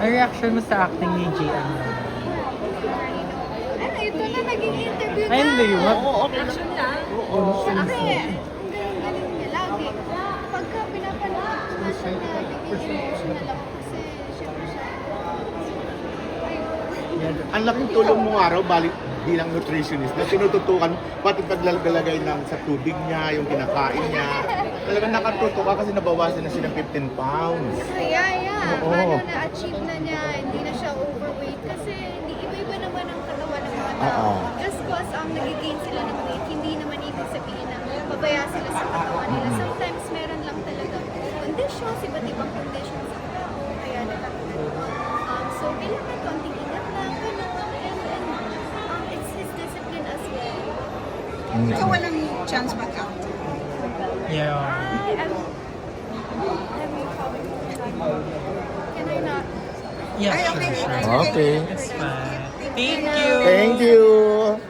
Ang reaction mo sa acting ni Gian? Ano, ito na naging interview na. Ay, hindi. Action lang. Kasi, ang galing niya lagi. Pagka pinapanood ko na siya na naging emotional ako kasi syempre siya. Ayun. Ang laking tulong mo araw balik bilang nutritionist na tinututukan pati paglalagay ng sa tubig niya, yung kinakain niya. Talagang nakatuto ka kasi nabawasan na siya ng 15 pounds. Yeah. Oo. Paano na-achieve na niya, hindi na siya overweight kasi iba-iba naman ang katawan ng mga tao. Oo. Just cause nag-gain sila ng weight, hindi naman ibig sabihin na mabaya sila sa katawan nila. Sometimes meron lang talaga conditions, iba't ibang conditions sa tao, kaya nagkakaroon. So, kailangan konting ingat lang, gano'n. And it's his discipline as well. So, walang chance mag-out. Yeah. I'm Can I not? Yeah, Ay, okay. sure. Okay. It's fine. Thank you. Thank you.